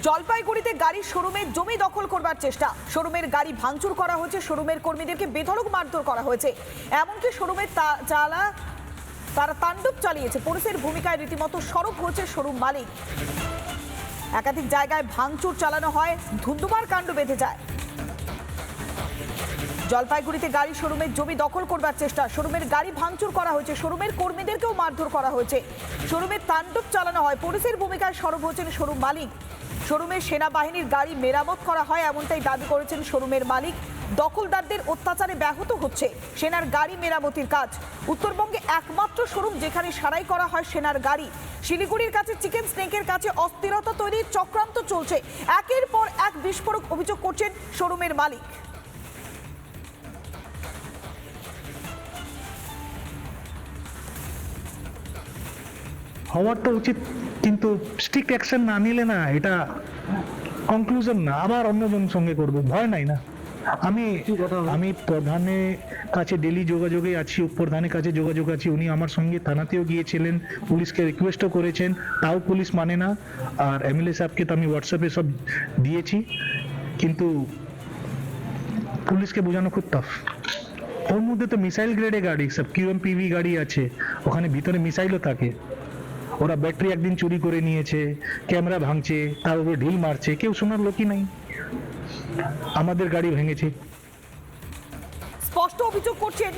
জলপাইগুড়িতে গাড়ির শোরুমের জমি দখল করবার চেষ্টা, শোরুমের গাড়ি ভাঙচুর করা হয়েছে, শোরুমের কর্মীদেরকে বেধড়ক মারধর করা হয়েছে, এমনকি শোরুমের তারা তাণ্ডব চালিয়েছে। পুলিশের ভূমিকায় রীতিমতো সরব হয়েছে শোরুম মালিক। একাধিক জায়গায় ভাঙচুর চালানো হয়, ধুন্ধুমার কাণ্ড বেঁধে যায়। জলপাইগুড়িতে গাড়ি শোরুমের জমি দখল করবার চেষ্টা, শোরুমের গাড়ি ভাঙচুর করা হয়েছে, শোরুমের কর্মীদেরকেও মারধর করা হয়েছে, শোরুমের তাণ্ডব চালানো হয়। পুলিশের ভূমিকায় সরব হয়েছেন শোরুম মালিক। শোরুমের সেনাবাহিনীর গাড়ি মেরামত করা হয় এমনটাই দাবি করেছেন শোরুমের মালিক। দখলদারদের অত্যাচারে ব্যাহত হচ্ছে সেনার গাড়ি মেরামতির কাজ। উত্তরবঙ্গে একমাত্র শোরুম যেখানে সারাই করা হয় সেনার গাড়ি। শিলিগুড়ির কাছে চিকেন স্নেকের কাছে অস্থিরতা তৈরির চক্রান্ত চলছে। একের পর এক বিস্ফোরক অভিযোগ করছেন শোরুমের মালিক। হওয়ার তো উচিত, কিন্তু স্ট্রিক্ট অ্যাকশন না নিলে না এটা কনক্লুশন না, আবার অন্যজন সঙ্গে করবে, ভয় নাই না। আমি প্রধানের কাছে ডেলি যোগাযোগে আছি, উপপ্রধানের কাছে যোগাযোগ আছে। উনি আমার সঙ্গে থানাতেও গিয়েছিলেন, পুলিশকে রিকোয়েস্টও করেছেন, তাও পুলিশ মানে না। আর এমএলএ সাহেবকে তো আমি হোয়াটসঅ্যাপে সব দিয়েছি, কিন্তু পুলিশকে বোঝানো খুব টাফ। ওর মধ্যে তো মিসাইল গ্রেডে গাড়ি, সব কিউএমপিভি গাড়ি আছে, ওখানে ভিতরে মিসাইলও থাকে। ওরা ব্যাটারি একদিন চুরি করে নিয়েছে, ক্যামেরা ভাঙছে, তার উপরে ঢিল মারছে, কেউ শোনার লোকই নাই। আমাদের গাড়ি ভেঙেছে। স্পষ্ট অভিযোগ করছেন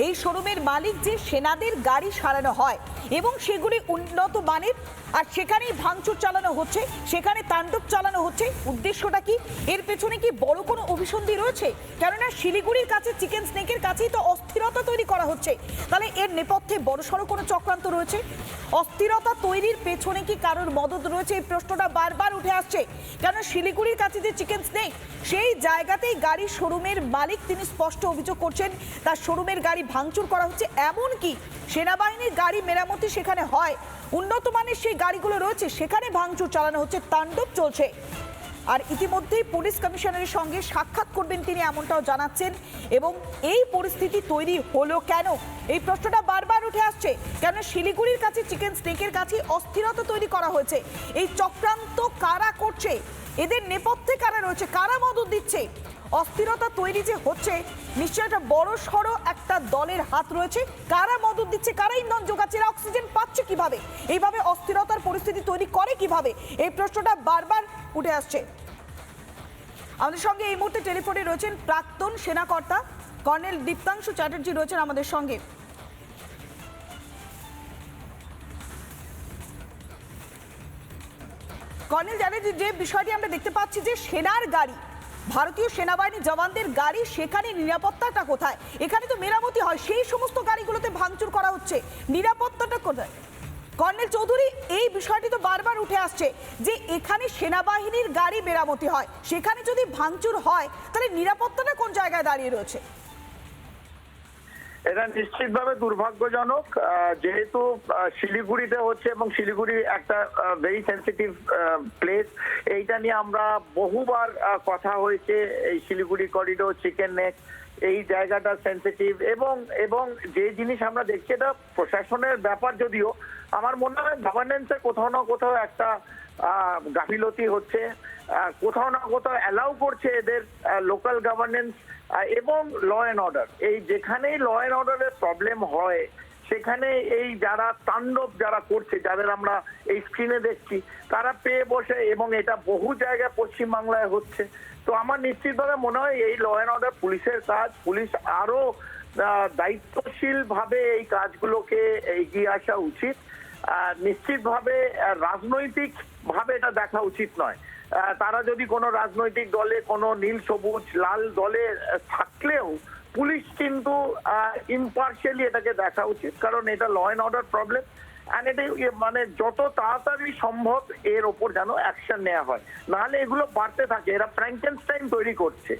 এই শোরুমের মালিক যে সেনাদের গাড়ি সারানো হয় এবং সেগুলি উন্নত মানের, আর সেখানেই ভাঙচুর চালানো হচ্ছে, সেখানে তাণ্ডব চালানো হচ্ছে। উদ্দেশ্যটা কি? এর পেছনে কি বড় কোনো অভিসন্ধি রয়েছে? কেননা শিলিগুড়ির কাছে চিকেন স্নেকের কাছেই তো অস্থিরতা তৈরি করা হচ্ছে। তাহলে এর নেপথ্যে বড়সড় কোনো চক্রান্ত রয়েছে? অস্থিরতা তৈরির পেছনে কি কারোর মদত রয়েছে? এই প্রশ্নটা বারবার উঠে আসছে। কেন শিলিগুড়ির কাছে যে চিকেন স্নেক, সেই জায়গাতেই গাড়ি শোরুমের মালিক তিনি স্পষ্ট অভিযোগ করছেন তার শোরুমের গাড়ি ভাঙচুর করা হচ্ছে। এমনকি সেনাবাহিনীর গাড়ি মেরামতি সেখানে হয়, উন্নত মানের সেই গাড়িগুলো রয়েছে, সেখানে ভাঙচুর চালানো হচ্ছে, তাণ্ডব চলছে। আর ইতিমধ্যেই পুলিশ কমিশনারের সঙ্গে সাক্ষাৎ করবেন তিনি, এমনটাও জানাচ্ছেন। এবং এই পরিস্থিতি তৈরি হলো কেন, এই প্রশ্নটা বারবার উঠে আসছে। কেন শিলিগুড়ির কাছে চিকেন স্নেকের কাছে অস্থিরতা তৈরি করা হয়েছে? এই চক্রান্ত কারা করছে? এদের নেপথ্যে কারা রয়েছে? কারা মদত দিচ্ছে? অস্থিরতা তৈরি যে হচ্ছে, নিশ্চয় একটা বড় সড়ো একটা দলের হাত রয়েছে। কারা মদত দিচ্ছে, কারা ইন্ধন যোগাচ্ছে, এরা অক্সিজেন পাচ্ছে কিভাবে, এইভাবে অস্থিরতার পরিস্থিতি তৈরি করে কিভাবে? এই প্রশ্নটা বারবার উঠে আসছে। আমাদের সঙ্গে এই মুহূর্তে টেলিফোনে রয়েছেন প্রাক্তন সেনাকর্তা কর্নেল দীপ্তাংশু চ্যাটার্জি, রয়েছেন আমাদের সঙ্গে। কর্নেল চ্যাটার্জি, যে বিষয়টি আমরা দেখতে পাচ্ছি যে সেনার গাড়ি, ভারতীয় সেনাবাহিনী জওয়ানদের গাড়ি, সেখানে নিরাপত্তাটা কোথায়? এখানে তো মেরামতি হয়, সেই সমস্ত গাড়িগুলোতে ভাঙচুর করা হচ্ছে, নিরাপত্তাটা কোথায়? কর্নেল চৌধুরী, এই বিষয়টি তো বারবার উঠে আসছে যে এখানে সেনাবাহিনীর গাড়ি মেরামতি হয়, সেখানে যদি ভাঙচুর হয় তাহলে নিরাপত্তাটা কোন জায়গায় দাঁড়িয়ে রয়েছে? এটা নিশ্চিতভাবে দুর্ভাগ্যজনক, যেহেতু শিলিগুড়িতে হচ্ছে এবং শিলিগুড়ি একটা ভেরি সেন্সিটিভ প্লেস। এইটা নিয়ে আমরা বহুবার কথা হয়েছে। এই শিলিগুড়ি করিডোর, চিকেন নেক, এই জায়গাটা সেন্সিটিভ এবং এবং যে জিনিস আমরা দেখছি, এটা প্রশাসনের ব্যাপার। যদিও আমার মনে হয় গভর্নেন্সের কোথাও না কোথাও একটা গাফিলতি হচ্ছে, কোথাও না কোথাও অ্যালাউ করছে এদের লোকাল গভর্নেন্স এবং ল অ্যান্ড অর্ডার। এই যেখানেই ল অ্যান্ড অর্ডারের প্রবলেম হয়, সেখানে এই যারা তাণ্ডব যারা করছে, যাদের আমরা এই স্ক্রিনে দেখছি, তারা পেয়ে বসে, এবং এটা বহু জায়গায় পশ্চিমবাংলায় হচ্ছে। তো আমার নিশ্চিতভাবে মনে হয় এই ল অ্যান্ড অর্ডার পুলিশের কাজ। পুলিশ আরো দায়িত্বশীল ভাবে এই কাজগুলোকে এগিয়ে আসা উচিত। নিশ্চিতভাবে রাজনৈতিক ভাবে এটা দেখা উচিত নয়। তারা যদি কোনো রাজনৈতিক দলে, কোনো নীল সবুজ লাল দলে থাকলেও পুলিশ কিন্তু ইম্পার্শিয়ালি এটাকে দেখা উচিত, কারণ এটা law and order problem. And এটা মানে যত তাড়াতাড়ি সম্ভব এর ওপর যেন অ্যাকশন নেওয়া হয়, নাহলে এগুলো বাড়তে থাকে। এরা ফ্র্যাঙ্কেনস্টাইন তৈরি করছে।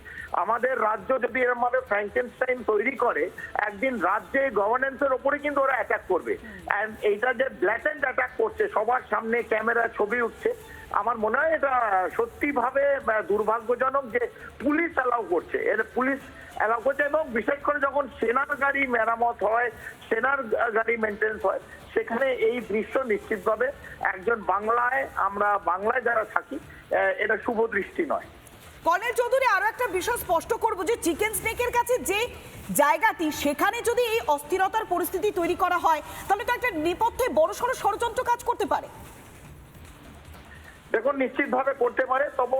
আমাদের রাজ্য যদি এরকম ভাবে ফ্র্যাঙ্কেনস্টাইন তৈরি করে, একদিন রাজ্যে গভর্নেন্সের ওপরে কিন্তু ওরা অ্যাটাক করবে। অ্যান্ড এইটা যে ব্ল্যাটেন্ট অ্যাটাক করছে, সবার সামনে ক্যামেরা ছবি উঠছে, আমার মনে হয় এটা সত্যিভাবে দুর্ভাগ্যজনক যে পুলিশ অ্যালাউ করছে, এর পুলিশ অ্যালাউ করছে, এবং বিশেষ করে যখন সেনার গাড়ি মেরামত হয়, সেনার গাড়ি মেনটেন্স হয়, সেখানে এই দৃশ্য নিশ্চিতভাবে একজন আমরা বাংলায় যারা থাকি এটা শুভ দৃষ্টি নয়। কর্নেল চৌধুরী, আরো একটা বিষয় স্পষ্ট করবো যে চিকেন স্নেকের কাছে যে জায়গাটি, সেখানে যদি এই অস্থিরতার পরিস্থিতি তৈরি করা হয় তাহলে তো একটা নেপথ্যে বড়সড় ষড়যন্ত্র কাজ করতে পারে। দেখুন, নিশ্চিতভাবে করতে পারে, তবে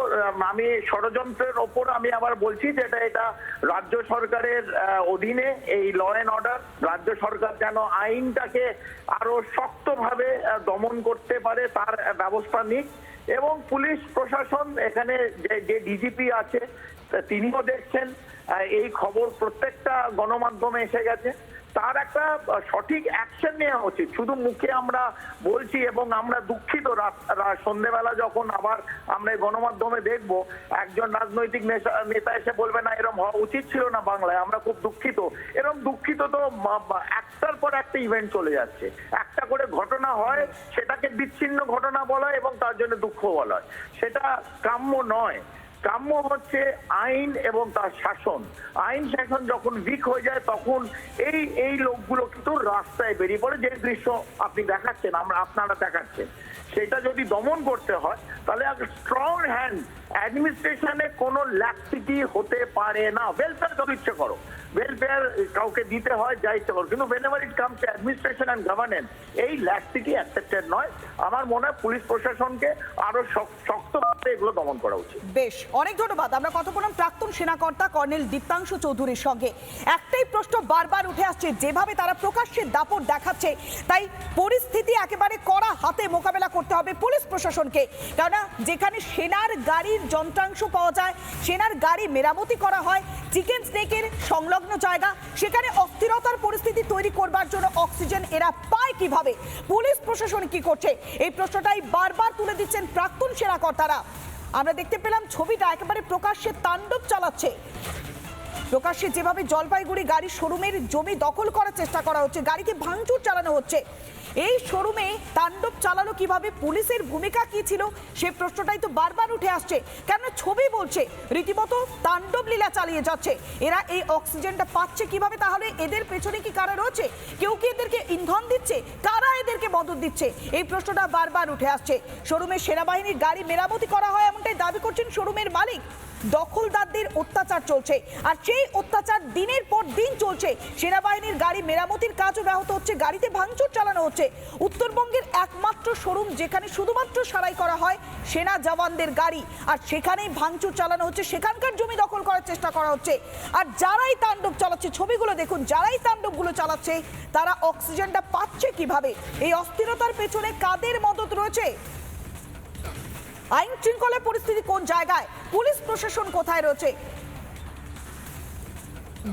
আমি ষড়যন্ত্রের ওপর আমি আবার বলছি যে এটা রাজ্য সরকারের অধীনে, এই ল অ্যান্ড অর্ডার, রাজ্য সরকার যেন আইনটাকে আরো শক্তভাবে দমন করতে পারে তার ব্যবস্থা নিক, এবং পুলিশ প্রশাসন এখানে যে ডিজিপি আছে তিনিও দেখছেন এই খবর, প্রত্যেকটা গণমাধ্যমে এসে গেছে, তার একটা সঠিক অ্যাকশন নেওয়া উচিত। শুধু মুখে আমরা বলছি এবং আমরা দুঃখিত, সন্ধ্যেবেলা যখন আবার আমরা গণমাধ্যমে দেখব একজন রাজনৈতিক নেতা এসে বলবে না এরকম হওয়া উচিত ছিল না বাংলায়, আমরা খুব দুঃখিত। এরকম দুঃখিত তো একটার পর একটা ইভেন্ট চলে যাচ্ছে, একটা করে ঘটনা হয়, সেটাকে বিচ্ছিন্ন ঘটনা বলা হয় এবং তার জন্য দুঃখ বলা হয়, সেটা কাম্য নয়। কাম্য হচ্ছে আইন এবং তার শাসন। আইন শাসন যখন উইক হয়ে যায় তখন এই লোকগুলো কিন্তু রাস্তায় বেরিয়ে পড়ে, যে দৃশ্য আপনি দেখাচ্ছেন, আপনারা দেখাচ্ছেন, সেটা যদি দমন করতে হয় তাহলে স্ট্রং হ্যান্ড অ্যাডমিনিস্ট্রেশনে কোনো ল্যাক্সিটি হতে পারে না। ওয়েলফেয়ার যদি ইচ্ছে করো, ওয়েলফেয়ার কাউকে দিতে হয়, যা ইচ্ছে করো, কিন্তু whenever it comes to administration and governance, এই ল্যাক্সিটি অ্যাকসেপ্টেড নয়। আমার মনে হয় পুলিশ প্রশাসনকে আরো শক্তভাবে এগুলো দমন করা উচিত। বেশ, অনেক ধন্যবাদ। আমরা কথা বললাম প্রাক্তন সেনাকর্তা কর্নেল দীপ্তাংশু চৌধুরীর সঙ্গে। একটাই প্রশ্ন বারবার উঠে আসছে, যেভাবে তারা প্রকাশ্যে দাপট দেখাচ্ছে, তাই পরিস্থিতি একেবারে কড়া হাতে মোকাবেলা করতে হবে পুলিশ প্রশাসনকে। কেননা যেখানে সেনার গাড়ির যন্ত্রাংশ পাওয়া যায়, সেনার গাড়ি মেরামতি করা হয়, চিকেন স্নেকের সংলগ্ন জায়গা, সেখানে অস্থিরতার পরিস্থিতি তৈরি করবার জন্য অক্সিজেন এরা পায় কিভাবে? পুলিশ প্রশাসন কি করছে? এই প্রশ্নটাই বারবার তুলে দিচ্ছেন প্রাক্তন সেনাকর্তারা। আমরা দেখতে পেলাম ছবিটা একেবারে প্রকাশ্যে তাণ্ডব চালাচ্ছে। প্রকাশ্যে যেভাবে জলপাইগুড়ি গাড়ির শোরুমের জমি দখল করার চেষ্টা করা হচ্ছে, গাড়িকে ভাঙচুর চালানো হচ্ছে, এই শোরুমে তাণ্ডব চালানো কিভাবে, পুলিশের ভূমিকা কি ছিল, সে প্রশ্নটাই তো বারবার উঠে আসছে। কেন ছবি বলছে রীতিমতো তাণ্ডব লীলা চালিয়ে যাচ্ছে। এরা এই অক্সিজেনটা পাচ্ছে কিভাবে? তাহলে এদের পেছনে কি কারা রয়েছে? কেউ কি এদেরকে ইন্ধন দিচ্ছে? কারা এদেরকে মদত দিচ্ছে? এই প্রশ্নটা বারবার উঠে আসছে। শোরুমে সেনাবাহিনীর গাড়ি মেরামতি করা হয় এমনটাই দাবি করছেন শোরুমের মালিক। দখলদারদের অত্যাচার চলছে, আর সেই অত্যাচার দিনের পর দিন চলছে। সেনাবাহিনীর গাড়ি মেরামতির কাজও ব্যাহত হচ্ছে, গাড়িতে ভাঙচুর চালানো হচ্ছে। উত্তরবঙ্গের একমাত্র শোরুম যেখানে শুধুমাত্র সারাই করা হয় সেনা জওয়ানদের গাড়ি, আর সেখানেই ভাঙচুর চালানো হচ্ছে, সেখানকার জমি দখল করার চেষ্টা করা হচ্ছে। আর যারাই তাণ্ডব চালাচ্ছে, ছবিগুলো দেখুন, যারাই তাণ্ডবগুলো চালাচ্ছে তারা অক্সিজেনটা পাচ্ছে কিভাবে? এই অস্থিরতার পেছনে কাদের মদত রয়েছে? আইন শৃঙ্খলা পরিস্থিতি কোন জায়গায়? পুলিশ প্রশাসন কোথায় রয়েছে?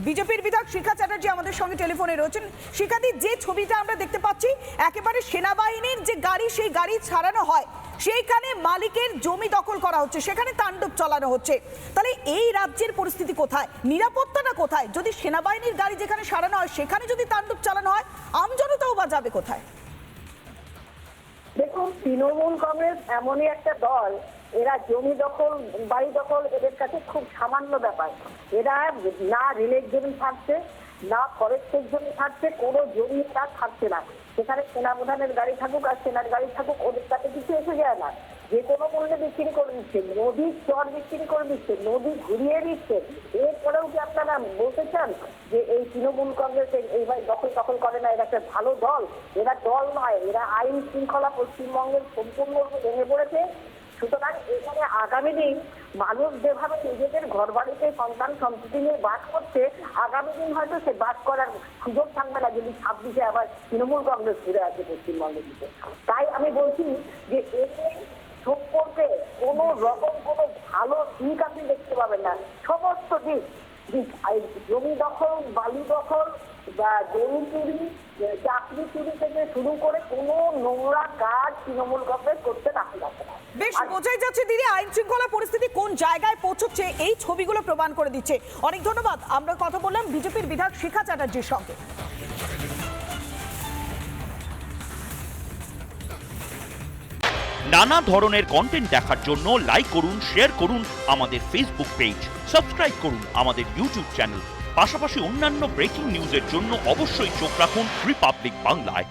বিজেপির বিধায়ক শিখা চ্যাটার্জি আমাদের সঙ্গে টেলিফোনে রয়েছেন। শিখাদি, যে ছবিটা আমরা দেখতে পাচ্ছি একেবারে সেনাবাহিনীর যে গাড়ি, সেই গাড়ি ছাড়ানো হয়, সেইখানে মালিকের জমি দখল করা হচ্ছে, সেখানে তাণ্ডব চালানো হচ্ছে। তাহলে এই রাজ্যের পরিস্থিতি কোথায়? নিরাপত্তাটা কোথায়? যদি সেনাবাহিনীর গাড়ি যেখানে সারানো হয় সেখানে যদি তাণ্ডব চালানো হয়, আমজনতাও বা যাবে কোথায়? দেখুন, তৃণমূল কংগ্রেস এমনই একটা দল, এরা জমি দখল, বাড়ি দখল এদের কাছে খুব সামান্য ব্যাপার। এরা না রেলের জমি থাকছে, না ফরেস্টের জমি থাকছে, কোনো জমি তার থাকছে না। সেখানে সেনাপ্রধানের গাড়ি থাকুক আর সেনার গাড়ি থাকুক, ওদের কাছে কিছু এসে যায় না। যে কোনো মূল্যে বিক্রি করে দিচ্ছে, নদীর চর বিক্রি করে দিচ্ছে, নদী ঘুরিয়ে দিচ্ছে। এরপরেও কি আপনারা বলতে চান যে এই তৃণমূল কংগ্রেস এইভাবে দখল করে না? এরা একটা ভালো দল? এরা দল নয়, এরা আইন শৃঙ্খলা পশ্চিমবঙ্গের সম্পূর্ণরূপে ভেঙে পড়েছে। সুতরাং এখানে আগামী দিন মানুষ যেভাবে নিজেদের ঘর বাড়িতে সন্তান সন্ততি নিয়ে বাস করছে, আগামী দিন হয়তো সে বাস করার সুযোগ থাকবে না যদি 26-এ আবার তৃণমূল কংগ্রেস ঘুরে আসে পশ্চিমবঙ্গের দিকে। তাই আমি বলছি যে এতে সম্পর্কে কোনো রকম কোনো ভালো দিক আপনি দেখতে পাবেন না। সমস্ত দিক, জমি দখল, বালি দখল বা জমি চুরি, চাকরি চুরি থেকে শুরু করে কোনো নোংরা কাজ তৃণমূল কংগ্রেস করতে রাখতে পারবে না। বেশ, বোঝাই যাচ্ছে দিদি আইন শৃঙ্খলা পরিস্থিতি কোন জায়গায় পৌঁছচ্ছে এই ছবিগুলো প্রমাণ করে দিচ্ছে। অনেক ধন্যবাদ। আমরা কথা বললাম বিজেপির বিধায়ক শিখা চ্যাটার্জির সঙ্গে। নানা ধরনের কন্টেন্ট দেখার জন্য লাইক করুন, শেয়ার করুন আমাদের ফেসবুক পেজ, সাবস্ক্রাইব করুন আমাদের ইউটিউব চ্যানেল। পাশাপাশি অন্যান্য ব্রেকিং নিউজের জন্য অবশ্যই চোখ রাখুন রিপাবলিক বাংলায়।